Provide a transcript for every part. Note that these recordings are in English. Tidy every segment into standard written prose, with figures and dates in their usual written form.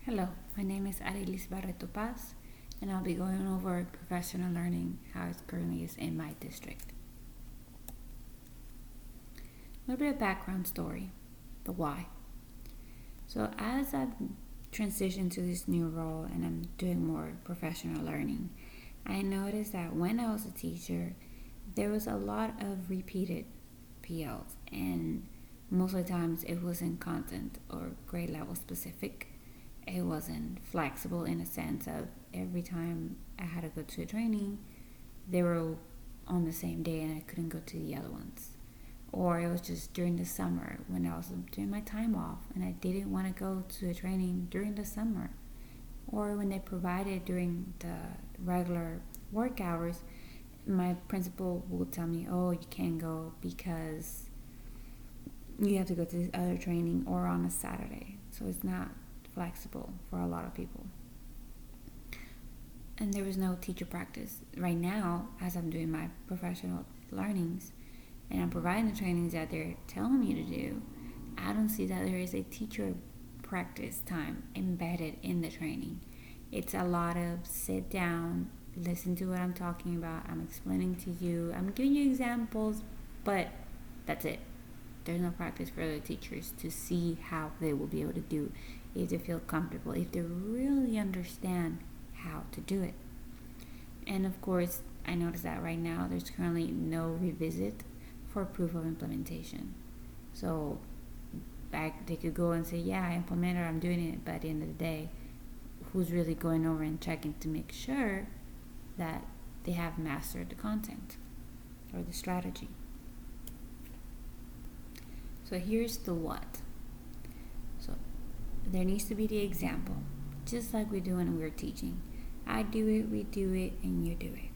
Hello, my name is Arelys Barreto-Paz, and I'll be going over professional learning, how it currently is in my district. A little bit of background story, the why. So as I've transitioned to this new role and I'm doing more professional learning, I noticed that when I was a teacher, there was a lot of repeated PLs, and most of the times it wasn't content or grade level specific. It wasn't flexible in a sense of every time I had to go to a training, they were on the same day and I couldn't go to the other ones. Or it was just during the summer when I was doing my time off and I didn't want to go to a training during the summer. Or when they provided during the regular work hours, my principal would tell me, oh, you can't go because you have to go to this other training or on a Saturday. So it's not flexible for a lot of people. And there was no teacher practice. Right now, as I'm doing my professional learnings and I'm providing the trainings that they're telling me to do, I don't see that there is a teacher practice time embedded in the training. It's a lot of sit down, listen to what I'm talking about, I'm explaining to you, I'm giving you examples, but that's it. There's no practice for the teachers to see how they will be able to do, if they feel comfortable, if they really understand how to do it. And of course, I noticed that right now there's currently no revisit for proof of implementation. So they could go and say, yeah, I implemented, I'm doing it, but at the end of the day, who's really going over and checking to make sure that they have mastered the content or the strategy? So here's the what. So there needs to be the example, just like we do when we're teaching. I do it, we do it, and you do it.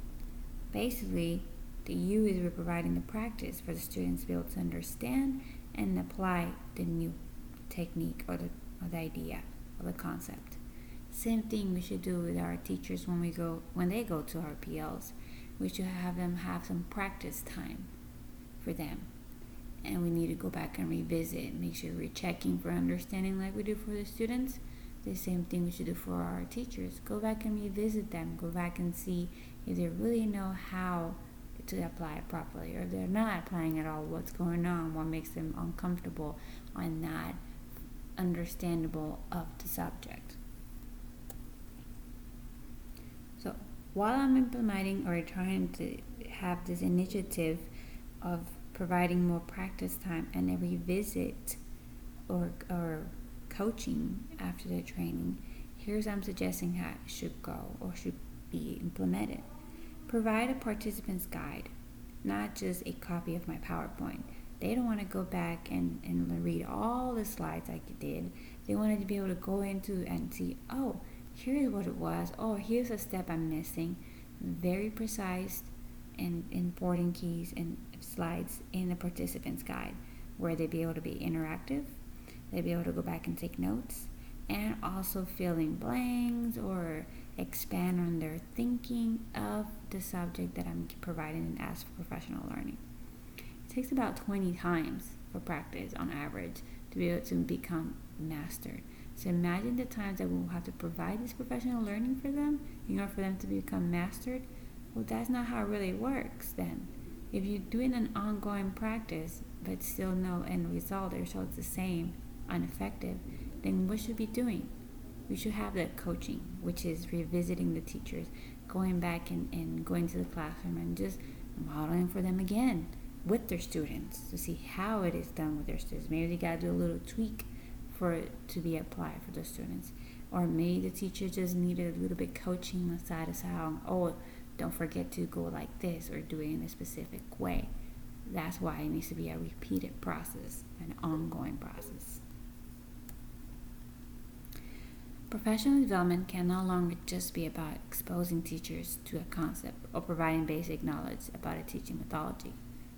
Basically, the you is we're providing the practice for the students to be able to understand and apply the new technique or the idea or the concept. Same thing we should do with our teachers when they go to our PLs. We should have them have some practice time for them. And we need to go back and revisit, make sure we're checking for understanding like we do for the students. The same thing we should do for our teachers. Go back and revisit them. Go back and see if they really know how to apply it properly, or if they're not applying it all, what's going on, what makes them uncomfortable or not understandable of the subject. So while I'm implementing or trying to have this initiative of providing more practice time and a revisit or coaching after the training, here's I'm suggesting how it should go or should be implemented. Provide a participant's guide, not just a copy of my PowerPoint. They don't want to go back and read all the slides like you did. They wanted to be able to go into and see, oh, here's what it was. Oh, here's a step I'm missing. Very precise and important keys and slides in the participant's guide, where they'd be able to be interactive, they'd be able to go back and take notes, and also fill in blanks or expand on their thinking of the subject that I'm providing as professional learning. It takes about 20 times for practice on average to be able to become mastered. So imagine the times that we'll have to provide this professional learning for them in order for them to become mastered. Well, that's not how it really works then. If you're doing an ongoing practice but still no end result, the result's the same, ineffective, then what should we be doing? We should have the coaching, which is revisiting the teachers, going back and going to the classroom and just modeling for them again with their students to see how it is done with their students. Maybe they got to do a little tweak for it to be applied for the students. Or maybe the teacher just needed a little bit coaching on the side of how, oh, don't forget to go like this or do it in a specific way. That's why it needs to be a repeated process, an ongoing process. Professional development can no longer just be about exposing teachers to a concept or providing basic knowledge about a teaching methodology.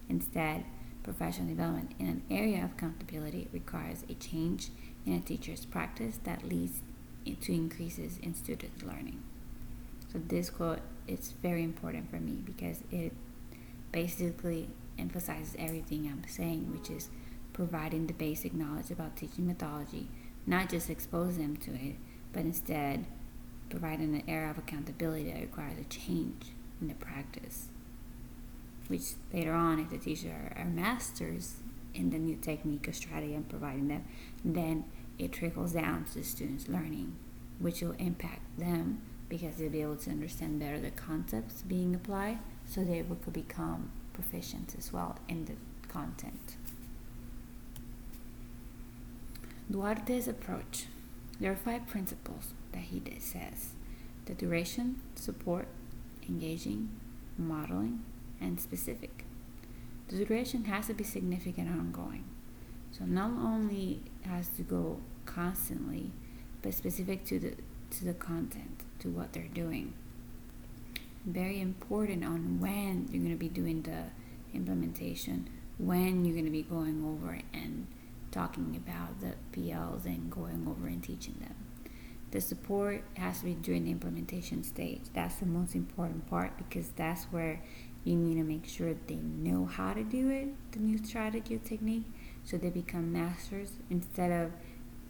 Instead, professional development in an area of accountability requires a change in a teacher's practice that leads to increases in student learning. So this quote is very important for me because it basically emphasizes everything I'm saying, which is providing the basic knowledge about teaching methodology, not just expose them to it, but instead providing an era of accountability that requires a change in the practice, which later on, if the teachers are masters in the new technique or strategy I'm providing them, then it trickles down to the students' learning, which will impact them because they'll be able to understand better the concepts being applied, so they will become proficient as well in the content. Duarte's approach. There are 5 principles that he says: the duration, support, engaging, modeling, and specific. The duration has to be significant and ongoing. So not only has to go constantly, but specific to the content, to what they're doing. Very important on when you're going to be doing the implementation, when you're going to be going over and talking about the PLs and going over and teaching them. The support has to be during the implementation stage. That's the most important part, because that's where you need to make sure they know how to do it, the new strategy or technique, so they become masters, instead of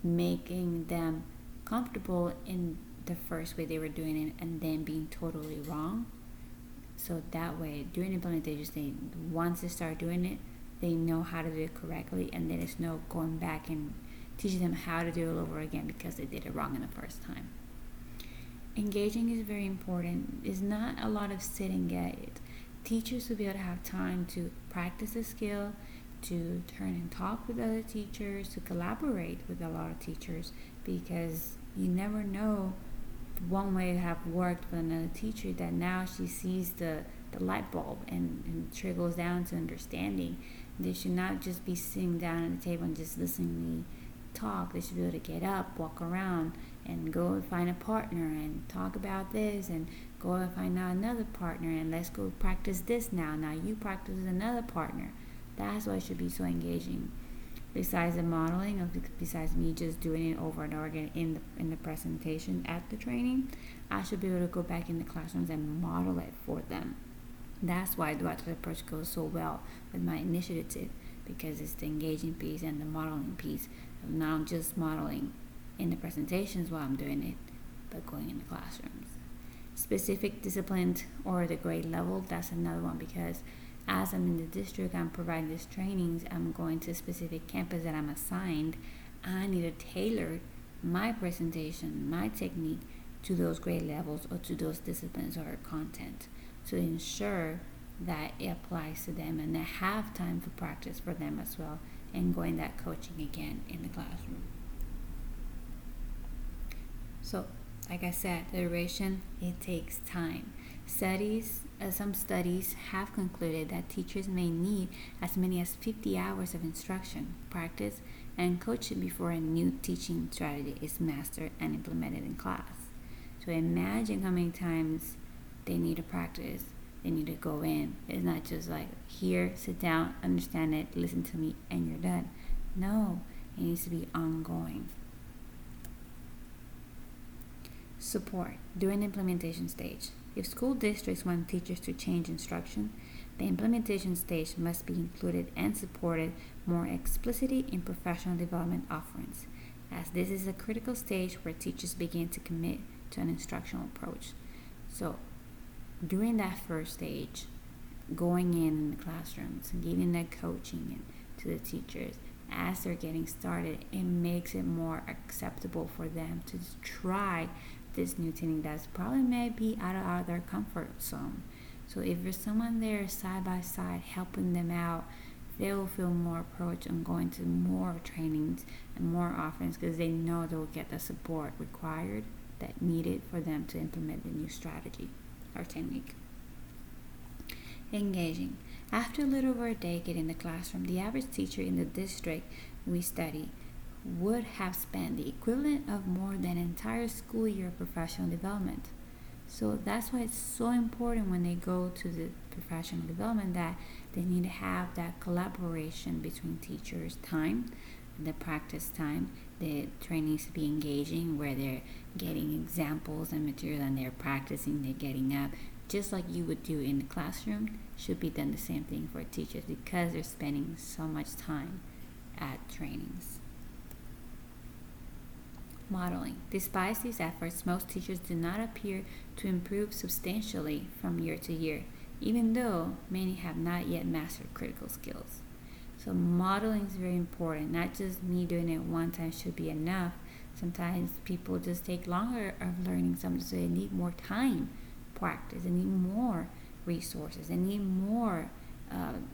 making them comfortable in the first way they were doing it and then being totally wrong. So that way, during the implementation stage, once they start doing it, they know how to do it correctly, and then there's no going back and teaching them how to do it all over again because they did it wrong in the first time. Engaging is very important. It's not a lot of sitting at it. Teachers will be able to have time to practice the skill, to turn and talk with other teachers, to collaborate with a lot of teachers, because you never know, one way have worked with another teacher that now she sees the light bulb and trickles down to understanding. They should not just be sitting down at the table and just listening to me talk. They should be able to get up, walk around, and go and find a partner and talk about this, and go and find out another partner, and let's go practice this now. Now you practice with another partner. That's why it should be so engaging. Besides the modeling, besides me just doing it over and over again in the presentation at the training, I should be able to go back in the classrooms and model it for them. That's why Duarte's approach goes so well with my initiative, because it's the engaging piece and the modeling piece of not just modeling in the presentations while I'm doing it, but going in the classrooms. Specific discipline or the grade level, that's another one, because as I'm in the district, I'm providing these trainings, I'm going to a specific campus that I'm assigned, I need to tailor my presentation, my technique to those grade levels or to those disciplines or content, to ensure that it applies to them and they have time for practice for them as well, and going that coaching again in the classroom. So, like I said, the duration, it takes time. Some studies have concluded that teachers may need as many as 50 hours of instruction, practice, and coaching before a new teaching strategy is mastered and implemented in class. So imagine how many times they need to practice, they need to go in. It's not just like, here, sit down, understand it, listen to me, and you're done. No, it needs to be ongoing. Support during the implementation stage. If school districts want teachers to change instruction, the implementation stage must be included and supported more explicitly in professional development offerings, as this is a critical stage where teachers begin to commit to an instructional approach. So, during that first stage, going in the classrooms, giving that coaching to the teachers as they're getting started, it makes it more acceptable for them to try this new technique that's probably may be out of their comfort zone. So if there's someone there side by side helping them out, they will feel more approach on going to more trainings and more offerings, because they know they'll get the support required that needed for them to implement the new strategy or technique. Engaging. After a little over a decade in the classroom, the average teacher in the district we study would have spent the equivalent of more than an entire school year of professional development. So that's why it's so important when they go to the professional development that they need to have that collaboration between teachers' time, the practice time, the trainings to be engaging, where they're getting examples and material and they're practicing, they're getting up, just like you would do in the classroom, should be done the same thing for teachers, because they're spending so much time at trainings. Modeling. Despite these efforts, most teachers do not appear to improve substantially from year to year, even though many have not yet mastered critical skills. So modeling is very important. Not just me doing it one time should be enough. Sometimes people just take longer of learning something, so they need more time, practice. They need more resources. They need more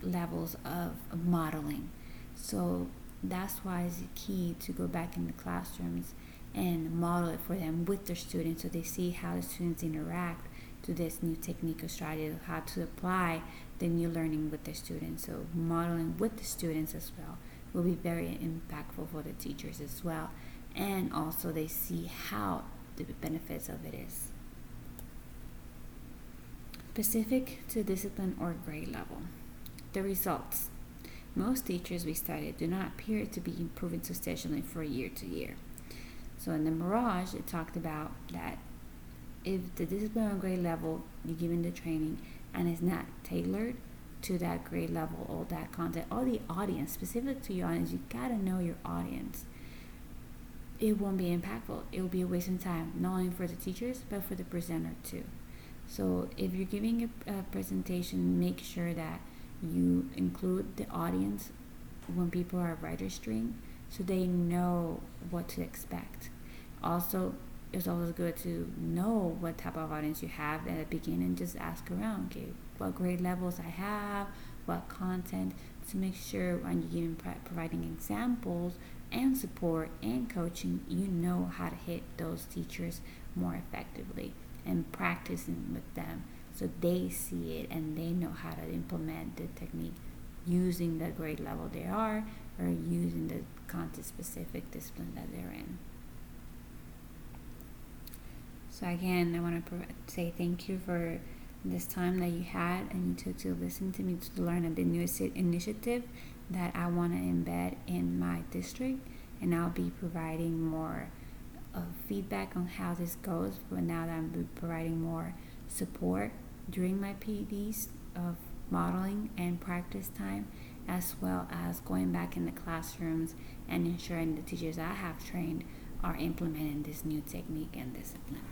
levels of modeling. So that's why it's key to go back in the classrooms and model it for them with their students, so they see how the students interact to this new technique or strategy, how to apply the new learning with the students. So modeling with the students as well will be very impactful for the teachers as well, and also they see how the benefits of it is. Specific to discipline or grade level. The results. Most teachers we studied do not appear to be improving substantially from year to year. So in the Mirage, it talked about that if the discipline or grade level you're given the training and it's not tailored to that grade level or that content or the audience, specific to your audience, you gotta know your audience. It won't be impactful. It will be a waste of time, not only for the teachers, but for the presenter too. So if you're giving a presentation, make sure that you include the audience when people are registering, so they know what to expect. Also, it's always good to know what type of audience you have at the beginning. Just ask around, okay, what grade levels I have, what content, to make sure when you're giving, providing examples and support and coaching, you know how to hit those teachers more effectively, and practicing with them so they see it and they know how to implement the technique using the grade level they are or using the content specific discipline that they're in. So again, I want to say thank you for this time that you had and you took to listen to me to learn of the new initiative that I want to embed in my district, and I'll be providing more feedback on how this goes. But now that I'm providing more support during my PDs of modeling and practice time, as well as going back in the classrooms and ensuring the teachers I have trained are implementing this new technique and discipline.